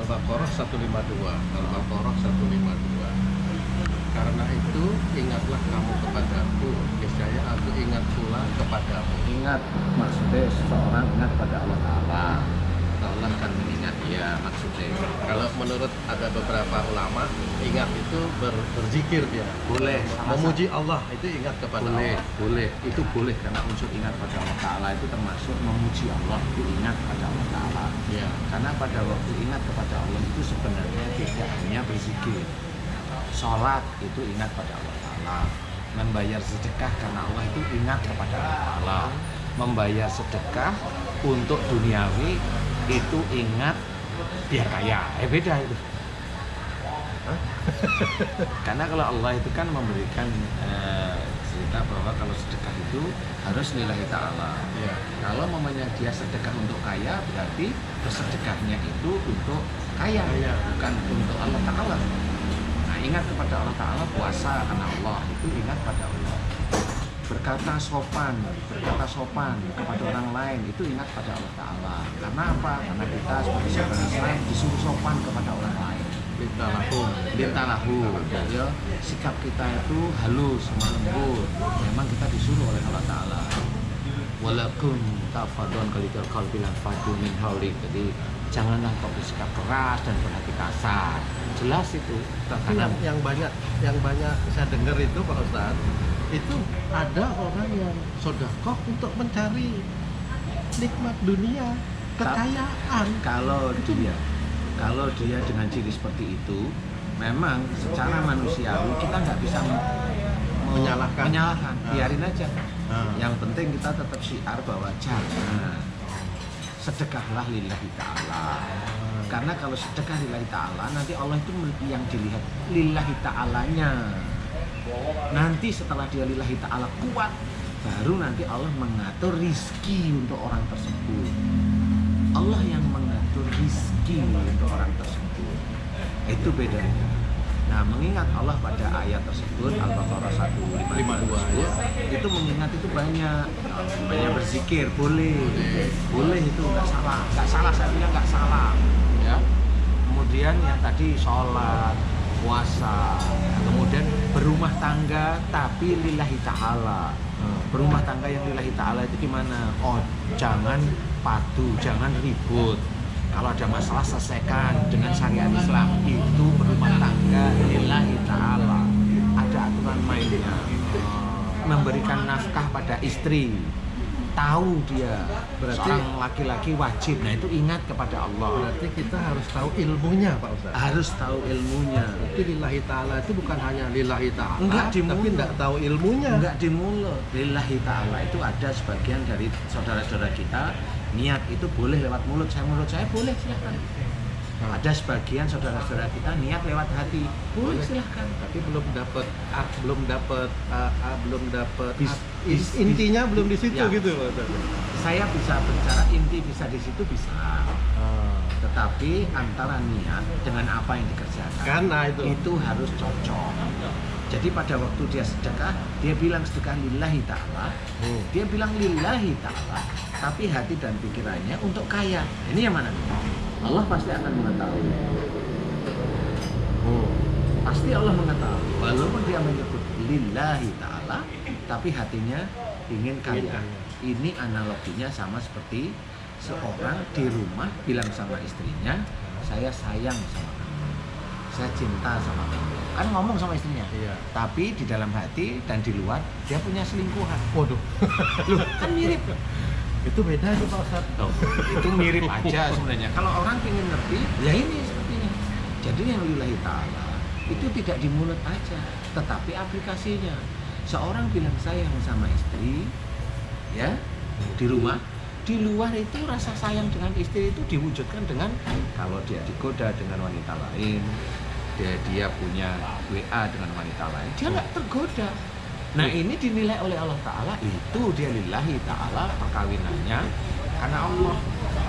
Al-Baqarah 152. Al-Baqarah 152. Karena itu ingatlah kamu kepadaku, niscaya aku ingat pula kepadamu. Ingat, maksudnya seseorang ingat pada Allah Ta'ala. Allah akan mengingat dia maksudnya. Kalau menurut ada beberapa ulama, ingat itu berzikir dia. Boleh, Memuji Allah itu ingat kepada boleh, Allah. boleh, itu boleh karena unsur ingat pada Allah Ta'ala itu termasuk memuji Allah, itu ingat pada Allah Ta'ala. Ya. Karena pada waktu ingat kepada Allah itu sebenarnya tidak hanya berzikir. Sholat itu ingat pada Allah Ta'ala. Membayar sedekah karena Allah itu ingat kepada Allah Ta'ala. Membayar sedekah untuk duniawi itu ingat biar kaya. Beda itu. Karena kalau Allah itu kan memberikan cerita bahwa kalau sedekah itu harus lillahi ta'ala. Ya. Kalau mamanya dia sedekah untuk kaya, berarti bersedekahnya itu untuk kaya, Kaya. bukan untuk Allah Ta'ala. Nah, ingat kepada Allah Ta'ala, puasa karena Allah, itu ingat pada Allah. Berkata sopan kepada orang lain, itu ingat pada Allah Ta'ala. Karena apa? Karena kita sebagai saudara Islam disuruh sopan kepada orang lain. Bintalahu, ya, sikap kita itu halus, lembut. Memang kita disuruh oleh Allah Ta'ala. Walakum tafadun kalikal qalbilan fadu min haulik. Jadi janganlah kau bersikap keras dan berhati kasar. Jelas itu. Tapi yang banyak saya dengar itu Pak Ustadz, itu ada orang yang sodakoh untuk mencari nikmat dunia, kekayaan. Kalau dia dengan ciri seperti itu, memang secara manusiawi kita nggak bisa Menyalahkan. biarin aja. Ah. Yang penting kita tetap syiar bahwa jangan sedekahlah lillahi ta'ala. Karena kalau sedekah lillahi ta'ala, nanti Allah itu yang dilihat lillahi ta'alanya. Nanti setelah dia lillahi ta'ala kuat, baru nanti Allah mengatur rizki untuk orang tersebut. Allah yang mengatur rizki untuk orang tersebut. Itu bedanya. Nah, mengingat Allah pada ayat tersebut Al-Baqarah 152 ya. itu mengingat itu banyak berzikir, boleh itu nggak salah saya bilang nggak salah ya. Kemudian yang tadi sholat, puasa, kemudian berumah tangga tapi lillahi ta'ala. Berumah tangga yang lillahi ta'ala itu gimana? Oh, jangan padu, jangan ribut. Kalau ada masalah selesaikan dengan syariat Islam. Itu berumah tangga lillahi ta'ala. Ada aturan mainnya. Memberikan nafkah pada istri. Tahu dia Berarti- seorang laki-laki wajib. Nah, itu ingat kepada Allah. Berarti kita harus tahu ilmunya Pak Ustadz. Harus tahu ilmunya. Jadi lillahi ta'ala itu bukan hanya lillahi ta'ala, Enggak di tapi mulut. enggak tahu ilmunya. Enggak di mulut. Lillahi ta'ala itu ada sebagian dari saudara-saudara kita niat itu boleh lewat mulut saya boleh silahkan. Ada sebagian saudara-saudara kita niat lewat hati boleh silahkan. Tapi belum dapat Bis- intinya belum di situ Ya. gitu Pak Ustadz. Saya bisa bicara inti bisa di situ bisa. Tetapi antara niat dengan apa yang dikerjakan Karena itu harus cocok. Jadi pada waktu dia sedekah, dia bilang sedekah lillahi ta'ala. Dia bilang lillahi ta'ala, tapi hati dan pikirannya untuk kaya. Ini yang mana? Allah pasti akan mengetahui. Pasti Allah mengetahui. Walaupun dia menyebut lillahi ta'ala, tapi hatinya ingin kaya. Ini analoginya sama seperti seorang di rumah bilang sama istrinya, saya sayang sama kamu, saya cinta sama kamu. Kan ngomong sama istrinya. Iya. Tapi di dalam hati dan di luar dia punya selingkuhan. Waduh. Loh, kan mirip. Itu beda itu Pak Ustadz. Itu mirip aja sebenarnya. Kalau orang ingin ngerti, ya ini sepertinya. Jadi yang lillahi ta'ala itu tidak di mulut aja, tetapi aplikasinya. Seorang bilang sayang sama istri, ya, di rumah, di luar itu rasa sayang dengan istri itu diwujudkan dengan kalau dia digoda dengan wanita lain, dia punya WA dengan wanita lain, dia nggak tergoda. Nah, ini dinilai oleh Allah Ta'ala, itu dia lillahi ta'ala perkawinannya karena Allah.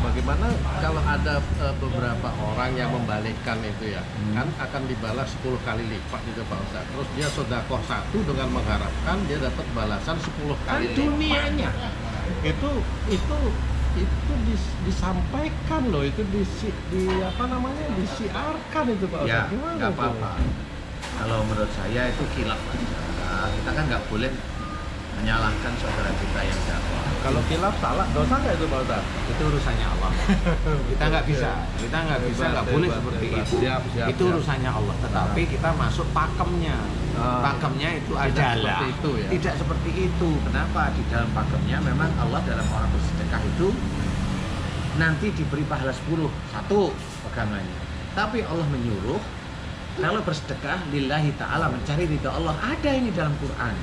Bagaimana kalau ada beberapa orang yang membalikkan itu ya, kan akan dibalas 10 kali lipat gitu Pak Ustadz. Terus dia sedekah 1 dengan mengharapkan dia dapat balasan 10 Kan kali lipat. dunianya. Itu itu disampaikan loh, itu disiarkan itu Pak Ya, Ustadz. Gimana nggak itu? apa-apa. Kalau menurut saya itu khilaf aja. Nah, kita kan nggak boleh menyalahkan saudara kita yang dakwah. Kalau khilaf salah, dosa nggak itu Pak Ustadz? Itu urusannya Allah. Kita nggak bisa, nggak boleh Hebat, seperti hebat. itu. Siap, Itu urusannya Allah. Tetapi kita masuk pakemnya. Pakemnya itu Tidak adalah seperti itu ya? tidak seperti itu. Kenapa? Di dalam pakemnya memang Allah dalam orang bersedekah itu nanti diberi pahala 10, satu pegangannya. Tapi Allah menyuruh kalau bersedekah lillahi ta'ala, mencari ridha Allah, ada ini dalam Quran.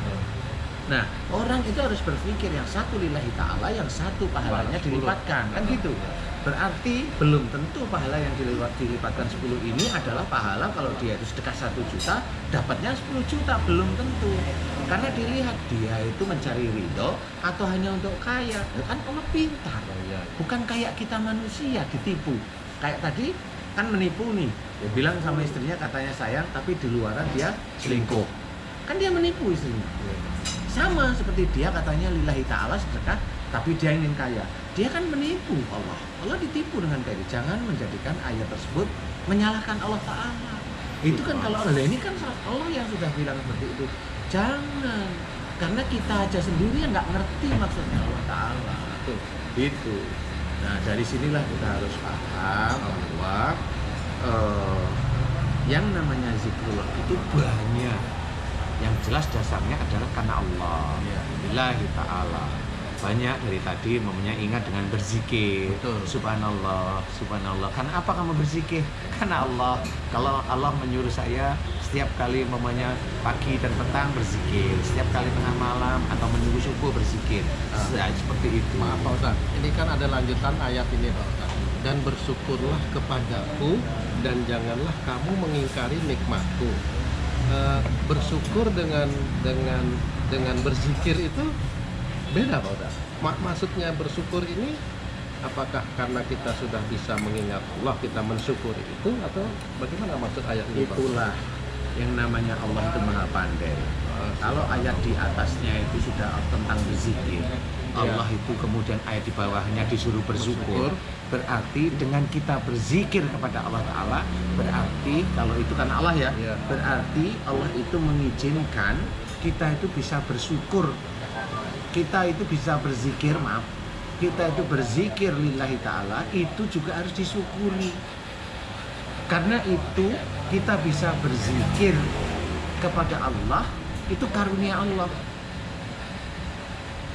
Nah, orang itu harus berpikir yang satu lillahi ta'ala, yang satu pahalanya dilipatkan, kan gitu. Berarti belum tentu pahala yang dilipatkan 10 ini adalah pahala kalau dia itu sedekah 1 juta, dapatnya 10 juta, belum tentu. Karena dilihat dia itu mencari ridho atau hanya untuk kaya. Ya kan Allah pintar. Bukan kayak kita manusia ditipu. Kayak tadi kan menipu nih. Dia bilang sama istrinya katanya sayang, tapi di luaran dia selingkuh. Kan dia menipu istrinya. Sama seperti dia katanya lillahi ta'ala sedekah, tapi dia ingin kaya. Dia kan menipu Allah. Allah ditipu dengan kayak gitu. Jangan menjadikan ayat tersebut menyalahkan Allah Ta'ala. Itu kan kalau Allah, ini kan Allah yang sudah bilang seperti itu. Jangan. Karena kita aja sendiri yang nggak ngerti maksudnya Allah Ta'ala. Itu. Nah, dari sinilah kita harus paham bahwa yang namanya zikrullah itu banyak. Yang jelas dasarnya adalah karena Allah, lillahi ta'ala. Banyak dari tadi mempunyai ingat dengan berzikir. Betul. Subhanallah, subhanallah. Karena apa kamu berzikir? Karena Allah. Kalau Allah menyuruh saya setiap kali memangnya pagi dan petang berzikir, setiap kali tengah malam atau menunggu subuh berzikir. Seperti itu. Maaf Pak Ustadz, ini kan ada lanjutan ayat ini Pak Ustadz. Dan bersyukurlah kepadaku dan janganlah kamu mengingkari nikmatku. Bersyukur dengan berzikir itu beda Pak Ustadz. Maksudnya bersyukur ini apakah karena kita sudah bisa mengingat Allah kita mensyukuri itu, atau bagaimana maksud ayat ini Pak? Itulah yang namanya Allah itu maha pandai. Kalau ayat di atasnya itu sudah tentang berzikir, Allah itu kemudian ayat di bawahnya disuruh bersyukur. Berarti dengan kita berzikir kepada Allah Ta'ala, berarti kalau itu kan Allah ya, berarti Allah itu mengizinkan kita itu bisa bersyukur. Kita itu bisa berzikir, kita itu berzikir lillahi ta'ala, itu juga harus disyukuri. Karena itu kita bisa berzikir kepada Allah, itu karunia Allah.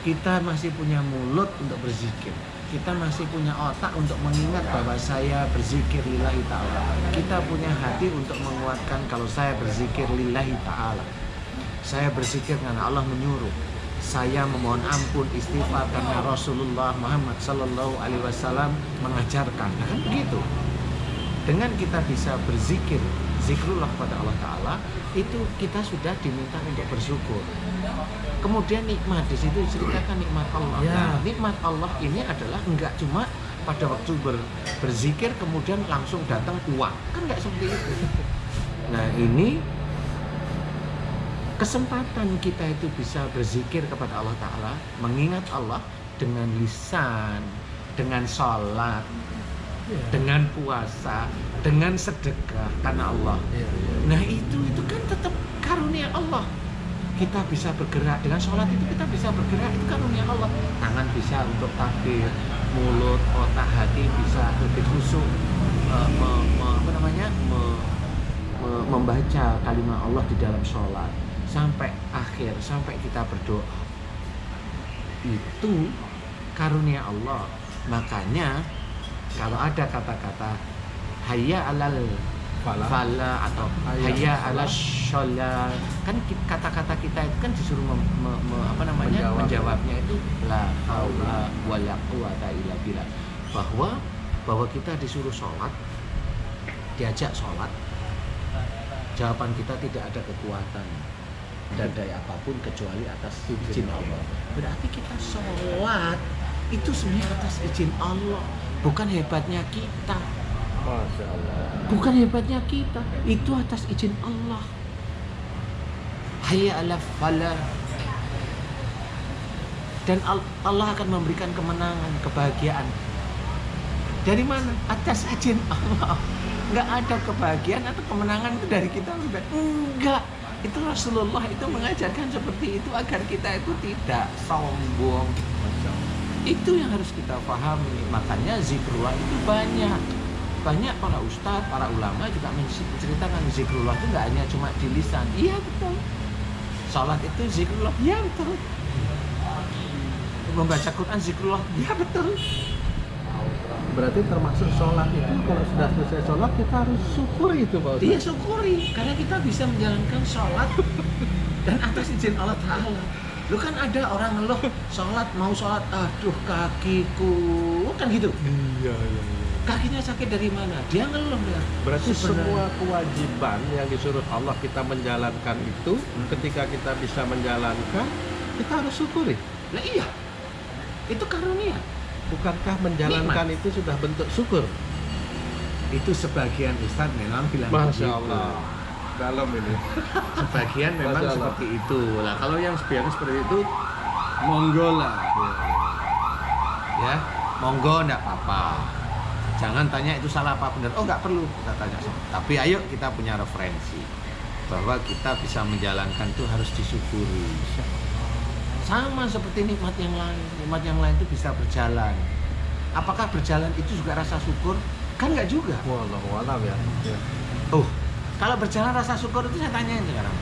Kita masih punya mulut untuk berzikir, kita masih punya otak untuk mengingat bahwa saya berzikir lillahi ta'ala. Kita punya hati untuk menguatkan kalau saya berzikir lillahi ta'ala. Saya berzikir karena Allah menyuruh. Saya memohon ampun istighfar karena Rasulullah Muhammad Sallallahu Alaihi Wasallam mengajarkan. Nah, kan begitu. Dengan kita bisa berzikir, zikrullah kepada Allah Ta'ala, itu kita sudah diminta untuk bersyukur. Kemudian nikmat, di situ diceritakan nikmat Allah. Nah, nikmat Allah ini adalah enggak cuma pada waktu berzikir kemudian langsung datang uang, kan enggak seperti itu. Nah, ini kesempatan kita itu bisa berzikir kepada Allah Ta'ala, mengingat Allah dengan lisan, dengan sholat, dengan puasa, dengan sedekah karena Allah. Nah itu kan tetap karunia Allah. Kita bisa bergerak dengan sholat itu, kita bisa bergerak, itu karunia Allah. Tangan bisa untuk takbir, mulut, otak, hati bisa lebih khusyuk, membaca kalimat Allah di dalam sholat sampai akhir, sampai kita berdoa. Itu karunia Allah. Makanya kalau ada kata-kata hayya alal falah atau hayya ala sholat, kan kata-kata kita itu kan disuruh menjawabnya itu la haula wala quwata illa billah, bahwa kita disuruh sholat, diajak sholat, jawaban kita tidak ada kekuatan dan daya apapun kecuali atas izin Allah. Berarti kita sholat itu sebenarnya atas izin Allah, bukan hebatnya kita. Masya Allah. Bukan hebatnya kita, itu atas izin Allah. Hayya ala falah. dan Allah akan memberikan kemenangan, kebahagiaan. Dari mana? Atas izin Allah. Nggak ada kebahagiaan atau kemenangan itu dari kita, enggak. Itu Rasulullah itu mengajarkan seperti itu agar kita itu tidak sombong. Itu yang harus kita pahami. Makanya zikrullah itu banyak para ustadz, para ulama juga menceritakan zikrullah itu nggak hanya cuma di lisan. Iya betul. Salat itu zikrullah. Iya betul. Membaca Quran zikrullah. Iya betul. Berarti termasuk sholat itu, kalau sudah selesai sholat kita harus syukuri itu Pak Ustaz. Iya syukuri, karena kita bisa menjalankan sholat dan atas izin Allah Ta'ala. Lu kan ada orang ngeluh sholat, mau sholat, aduh kakiku, kan gitu. Iya. Kakinya sakit dari mana? Dia ngeluh ya. Berarti Sebenarnya. semua kewajiban yang disuruh Allah kita menjalankan itu, ketika kita bisa menjalankan, kita harus syukuri. Lah iya, itu karunia. Bukankah menjalankan itu sudah bentuk syukur? Itu sebagian ustadz memang bilang Masya begitu. Allah, dalam ini. Sebagian memang Masya Allah. seperti itu. Lah kalau yang sebagian seperti itu, monggo lah. Ya, monggo enggak apa-apa. Jangan tanya itu salah apa benar. Oh, enggak perlu kita tanya. Tapi ayo kita punya referensi bahwa kita bisa menjalankan itu harus disyukuri. Sama seperti nikmat yang lain. Nikmat yang lain itu bisa berjalan. Apakah berjalan itu juga rasa syukur? Kan enggak juga. Wallahu a'lam ya. Oh, kalau berjalan rasa syukur itu saya tanyain sekarang.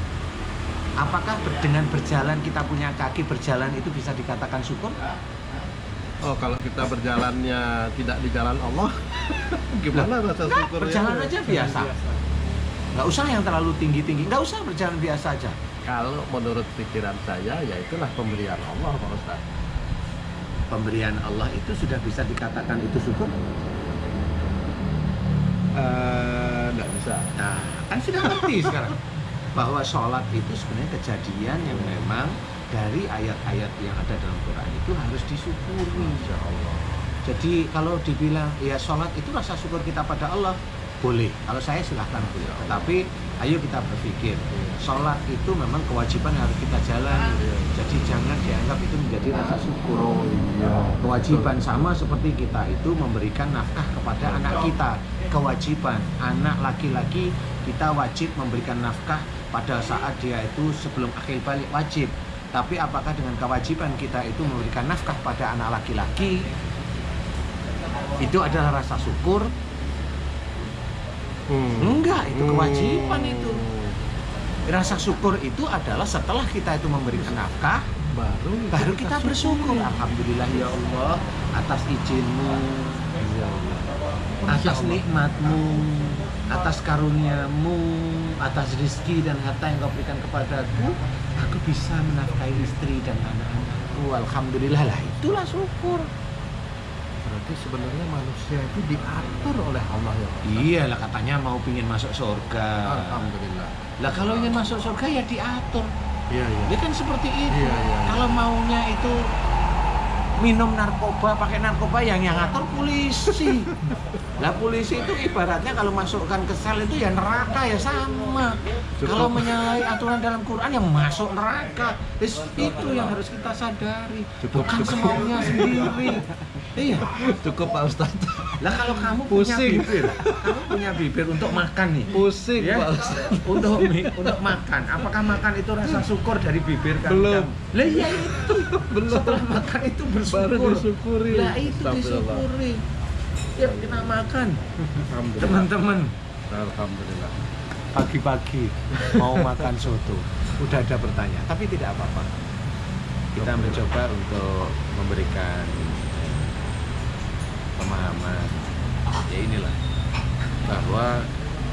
Apakah dengan berjalan kita punya kaki berjalan itu bisa dikatakan syukur? Oh, kalau kita berjalannya tidak di jalan Allah, gimana rasa Enggak, syukurnya? berjalan aja biasa. Nggak usah yang terlalu tinggi-tinggi, nggak usah berjalan biasa aja. Kalau menurut pikiran saya, ya itulah pemberian Allah Pak Ustaz. Pemberian Allah itu sudah bisa dikatakan itu syukur? Nggak bisa. Nah, kan sudah ngerti sekarang bahwa sholat itu sebenarnya kejadian yang memang dari ayat-ayat yang ada dalam Quran itu harus disyukuri. Masya Allah. Jadi kalau dibilang ya sholat itu rasa syukur kita pada Allah, boleh. Kalau saya silahkan boleh. Tetapi ayo kita berpikir, sholat itu memang kewajiban yang harus kita jalani. Jadi jangan dianggap itu menjadi rasa syukur. Oh iya. Kewajiban sama seperti kita itu memberikan nafkah kepada anak kita. Kewajiban anak laki-laki kita wajib memberikan nafkah pada saat dia itu sebelum akhir balik wajib. Tapi apakah dengan kewajiban kita itu memberikan nafkah pada anak laki-laki itu adalah rasa syukur? Enggak, itu kewajiban itu. Rasa syukur itu adalah setelah kita itu memberikan nafkah, baru kita bersyukur. Alhamdulillah ya Allah atas izin-Mu, atas nikmat-Mu, atas karunia-Mu, atas rezeki dan harta yang Kau berikan kepadaku, aku bisa menafkahi istri dan anak-anakku. Alhamdulillah, lah itulah syukur. Berarti sebenarnya manusia itu diatur oleh Allah ya. Iya lah, katanya mau pingin masuk surga. Alhamdulillah. Lah kalau ingin masuk surga ya diatur. Iya. Dia kan seperti itu. Iya. Kalau maunya itu minum narkoba, pakai narkoba yang ngatur polisi. Lah polisi itu ibaratnya kalau masukkan ke sel itu ya neraka ya sama. Kalau menyalahi aturan dalam Quran yang masuk neraka. Itu yang harus kita sadari. Bukan semaunya sendiri. Iya. Cukup Pak Ustadz. Lah kalau kamu Pusing. punya bibir untuk makan nih. Pusing Ya, Pak Ustadz. untuk makan. Apakah makan itu rasa syukur dari bibir kan? Belum. Lah iya itu. Belum. Setelah makan itu bersyukur. Baru disyukuri. Lah itu Astagfirullah. disyukuri. Yuk kita makan. Alhamdulillah. Teman-teman, Alhamdulillah. pagi-pagi mau makan soto. Udah ada bertanya, tapi tidak apa-apa. Kita mencoba untuk memberikan pemahaman. Ya inilah bahwa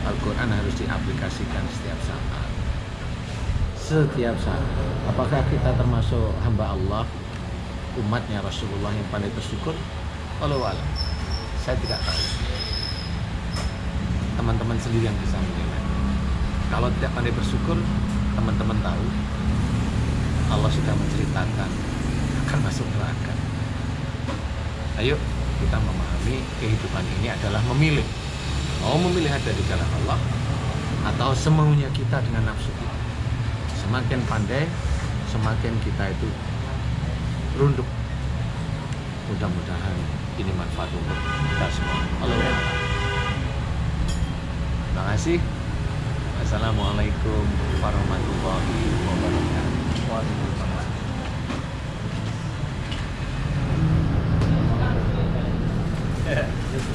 Al-Quran harus diaplikasikan setiap saat. Setiap saat. Apakah kita termasuk hamba Allah, umatnya Rasulullah yang pandai bersyukur? Wallahu a'lam. Saya tidak tahu. Teman-teman sendiri yang bisa menilai. Kalau tidak pandai bersyukur, teman-teman tahu Allah sudah menceritakan akan masuk neraka. Ayo kita memahami kehidupan ini adalah memilih. Mau memilih ada di jalan Allah atau semaunya kita dengan nafsu kita. Semakin pandai, semakin kita itu runduk. Mudah-mudahan ini manfaat untuk kita semua. Terima kasih. Assalamualaikum warahmatullahi wabarakatuh.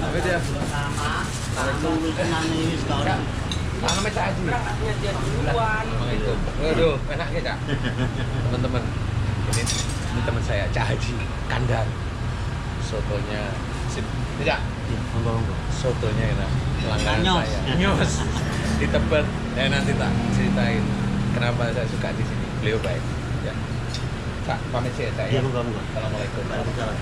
Apa dia? Nama Cak Haji. Assalamualaikum. Waduh, enaknya Cak. Teman-teman, ini teman saya Cak Haji Kandar. Sotonya sip. Tidak. Sotonya enak. Langganan saya. Nyos. Di Tebet. Ya nanti tak ceritain kenapa saya suka di sini. Beliau baik. Ya. Cak, pamit sih ya Cak. Iya, moga-moga. Assalamualaikum. Waalaikumsalam.